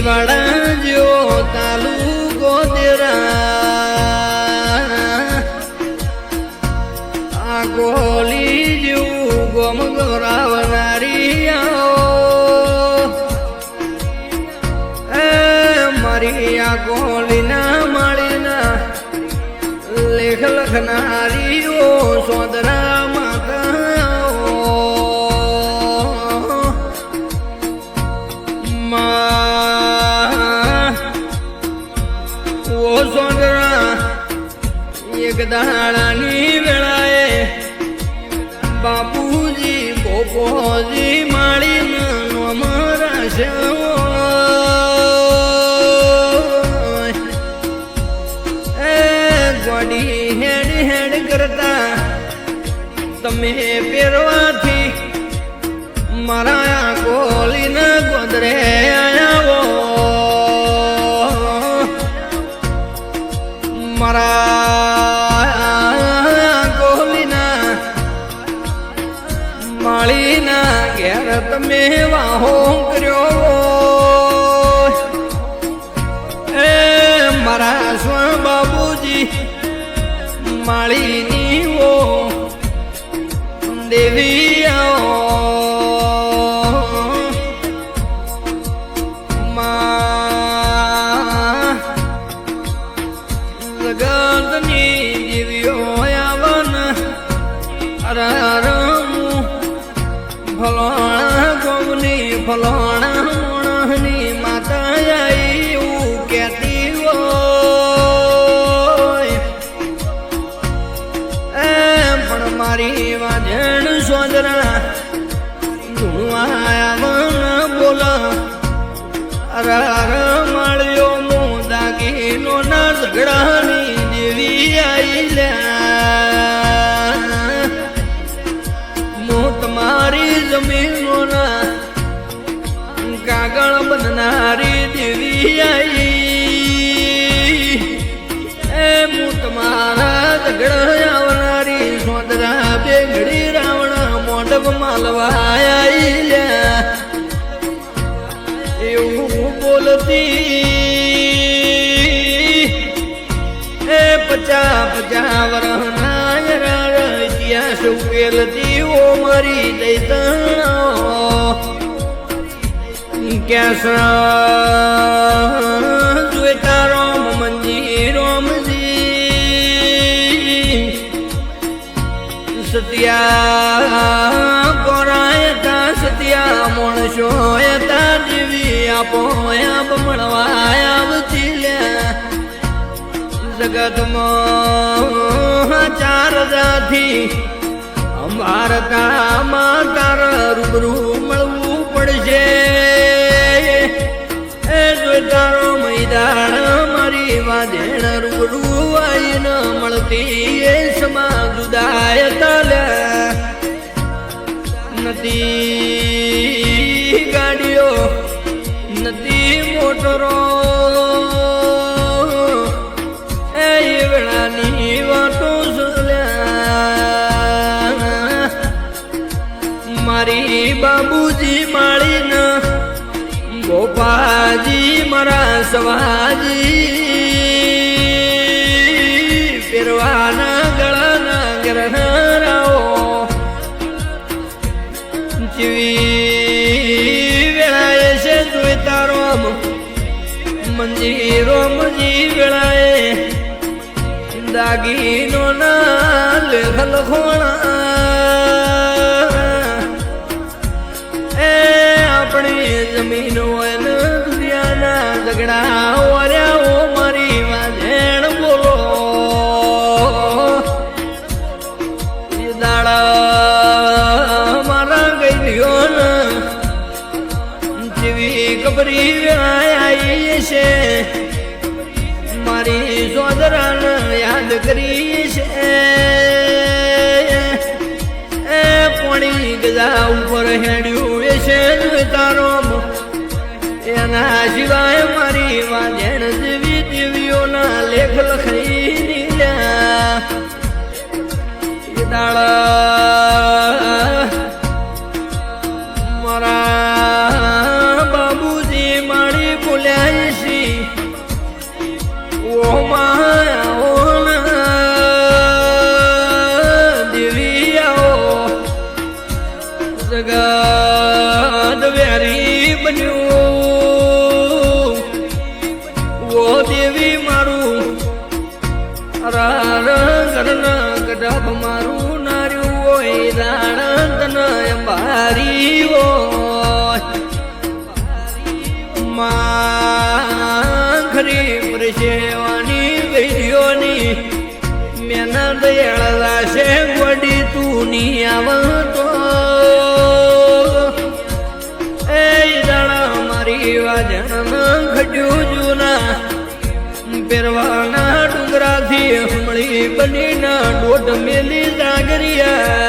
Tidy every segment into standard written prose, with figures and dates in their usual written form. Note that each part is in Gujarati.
વાળા જો તાલુકો તેરા આ ગોલી જેવું ગોમ ગોરાવનારી મારી આ ગોલીના માળીના લેખ લખનારીઓ સોદરા માતા ઓ સોદરા એક દાડાની વેળાએ બાપુજી બોપોજી માળીને અમારા છે ગોડી હેડ હેડ કરતા તમે પહેરવાથી મારા ગોલીને ગોદરે આવો મારા ગોલીના માળીના ઘેર તમે વાહો કર્યો એ મારા સ્વ બાબુજી માળીની ઓ દેવી આવો જગતની દેવીઓ આવન અરમું ફલોણા ગોમની ફલોણા મોણની માતા આઈ એવું કહેતી હોય પણ મારી વાજણ સોદરા ધૂણવાયા બોલા અર મળ્યો મો દાગીનો ના ઝઘડાની દેવી આઈ લ્યા હું તમારી જમીનોના કાગળ બનનારી દેવી આઈ હું તમારા ઝઘડા આવનારી સોદરા બેગડી રાવણ મોઢબ માલવાયા લ્યા એવું બોલતી એ 50 વર્ષના ઇતિહાસ ઉકેલતી ઓ મારી દૈતણો ક્યાં જોઈતા રોમ મંજી રોમજી સત્યા કોરાયતા સત્યા મોણસો યતા દેવી આપો આપ મળવા આવતી લ્યા જગતમાં ચાર જાથી અમારતામાં તાર રૂબરૂ મળવું પડશે એ જોઈતારો મૈદાન મારી વાજેણ રૂબરૂ આઈને મળતી એ સમા જુદાય તાલ્યા નથી ગાડીઓ નથી મોટરો એ વેળાની વાતો સુલ્યા મારી બાબુજી માળીને ગોપાજી મારા સવાજી પહેરવાના ગળાના ગરનારાઓ જીવી વેળાએ છે જોઈતા રોમ મંજી રોમજી વેળાએ દાગીનો ના લેખ લખોણા એ આપણી જમીનો એને દુનિયાના ઝઘડા વર્યાઓ મારી વાજેણ બોલો દાડા મારા ગઈયો ને જેવી કબરી આવી છે મારી સોદરાને યાદ કરી છે એ પોણી ગજા ઉપર હેડ્યું એ છે તારો એના સિવાય મારી વાજેણ જેવી દેવીઓના લેખ લખાઈ લ્યા દાડા મારા બાબુજી માળી બોલ્યા અરાર ઘરના કડબ મારું નાર્યું હોય દાણ તન અંબારી હોય માં ખરી પરસેવાની ગઈઓની મેના દયાળ રાશે ગોડી તું ની આવતો એ દાણા મારી વાજણ ખડ્યું જૂના પેરવાના ડુંગરાથી હમળી બનીના દોઢ મેલી જાગરિયા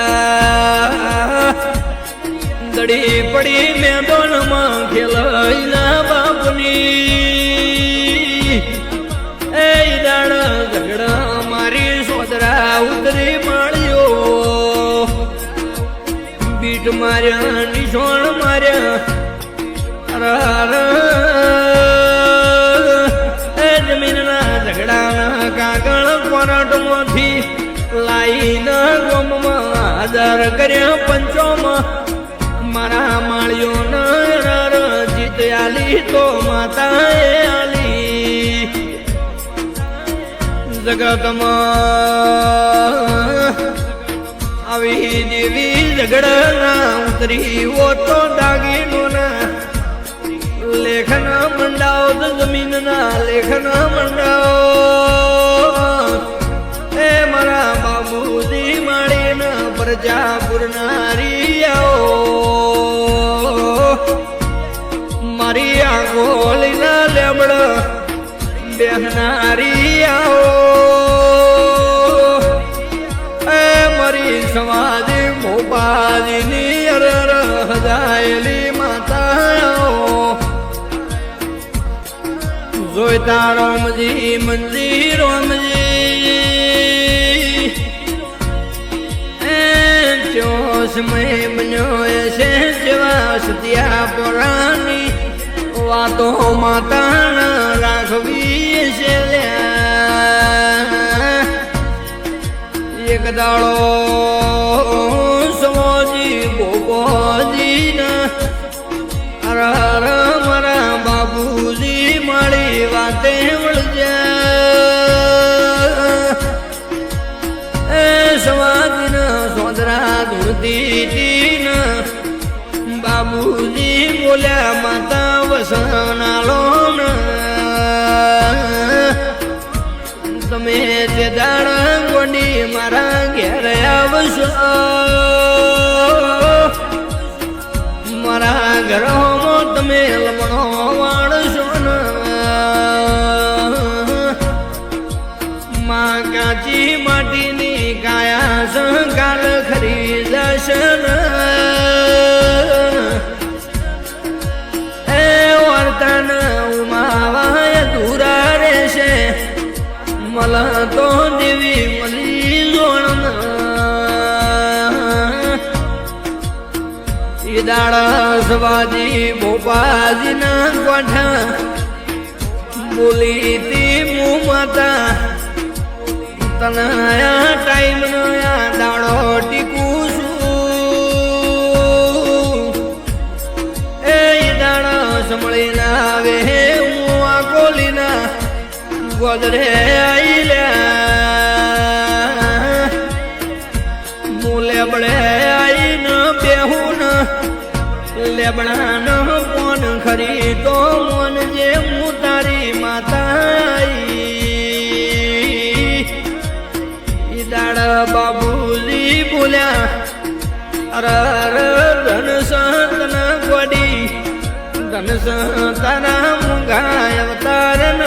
દડી પડી મેદાનમાં ખેલાઈના બાપની એ દાડા ઝઘડા મારી સોદરા ઉતરી માળ્યો બીટ માર્યા નિશોણ માર્યા જમીનના ઝઘડાના કાગળ કોરટમાંથી લાઈના ગોમમાં હાજર કર્યા પંચોમાં મારા માળીઓના જીત આલી તો માતાએ આલી જગતમાં આવી દેવી ઝઘડાના ઉતરી ઓ તો દાગીનોના લેખના મંડાવ જમીનના લેખના મંડાવ એ મારા બાબુજી માળીના પ્રજા પુરનારિયાઓ મારી આંગોલીના લેબડ બેહનારિયાઓ એ મારી સમાધિ મોબાજીની અરર હજાયેલી માતાઓ જોઈતા રોમજી મંદિર રોમજી સમય બન્યો છે જેવા સત્યા પુરાની વાતો માતાના રાખવી છે એક દાડો સમોજી ગોપોજીના અરર મારા બાબુજી મારી વાતે વળજા એ સમાજના સોદરા ધૂળતીના બાબુજી બોલ્યા માતા વસનાલો તમે તે દાણા ગોડી મારા ઘેર આવશો મારા ઘરોમાં તમે લમણો વાળશો માં કાચી માટીની કાયા સંકાલ ખરી દર્શન એ વર્તન ઉમાવાય દૂરા રહેશે મલ તો દેવી મલી જોણ દાડા સવાજી ભોપાજીના ગોઠા બોલી તી મું માતા તનયા ટાઈમ નો દાડો ટીકું છું એ દાડા સંભળીના આવે હું આ કોલીના ગોદરે આઈલ્યા મૂલે બળે આઈને બેહું લેબડાનો કોણ ખરી તો મોન જે હું તારી માતા દાડા બાબુજી બોલ્યા અરર ધન સંતન ગોડી ધન સંતના મુંગાય અવતારન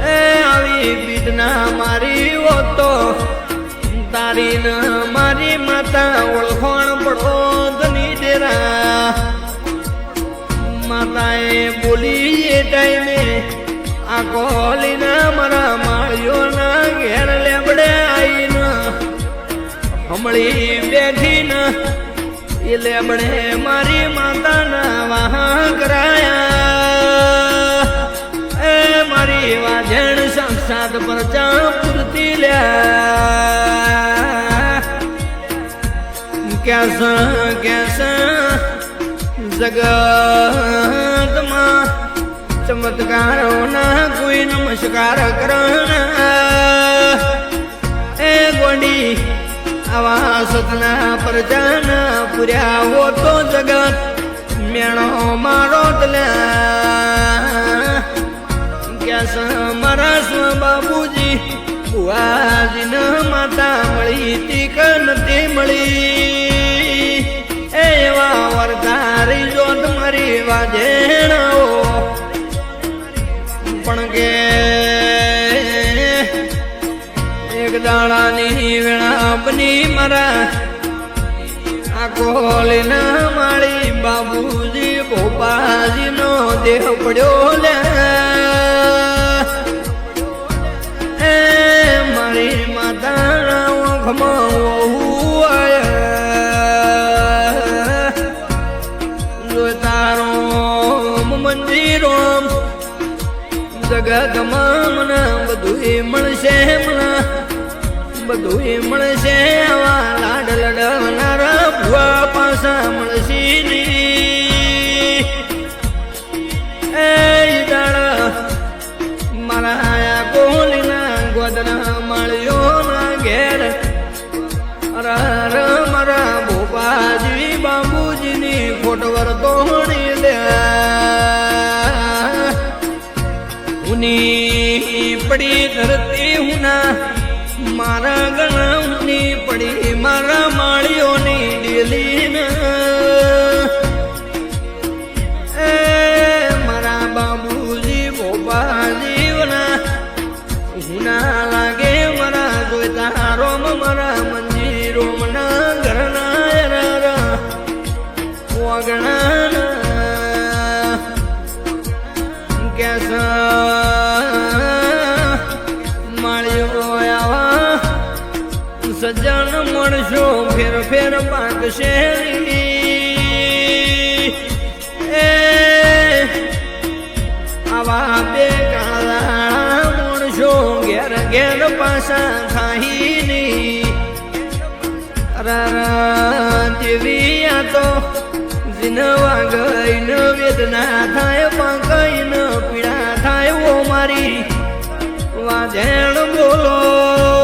એ આવી બીટના મારી ઓતો તારી ન મારી માતા ઓળખોણ પડો ધની ડેરા માતાએ બોલી એ ટાઈમે આ કોલીના મારા માળીઓના ઘેર લેબડે આવીને હમળી બેઠીને એ લેબડે મારી માતાના વાહ કરાયા એ મારી વાજણ સાક્ષાત પ્રજા પૂરતી લ્યા કેસા કેસા જગતમાં ચમત્કારો ના કોઈ નમસ્કાર કરના એ ગોડી આવા સતના પરજાના પૂર્યા હો તો જગત મેણો મારો તલ્યા ક્યાં મારા સ્વ બાબુજી બુઆજી ન માતા મળી તીક નથી મળી એવા વરદારી જો તમારી વાજેણાઓ પણ કે એક દાડાની વેળાપની મારા આકોલી ના માળી બાબુજી ભોપાજી નો દેહ પડ્યો લે એ મારી માતા ખમા મંદિરો જગતમાં મને બધું મળશે બધું મળશે આવા લાડ લડવનારા ભુવા પાસા મળશે એ દાડા મારા કોલીના ગોદના માળ્યો ના ઘેર અર મારા ભોપાજી બાબુજીની ખોટવર તોડી દે ઉની પડી ધરતી હુના મારા ગણા ઉની પડી મારા માળીઓની ડેલી એ મારા બાબુજી ભોપાજી વના હુના લાગે મારા જોઈતા રોમ મારા મંદિરો મના ઘરના વગણા માળ્યો આવા સજ્જન મળશો ફેર ફેર પાકશે એ આવા બે કાળા મળશો ઘેર ઘેર પાછા ખાઈ દેવી આ તો જીનવા ગઈ ન વેદના થાય પાંકઈ ન પીડા થાય ઓ મારી વાજેણ બોલો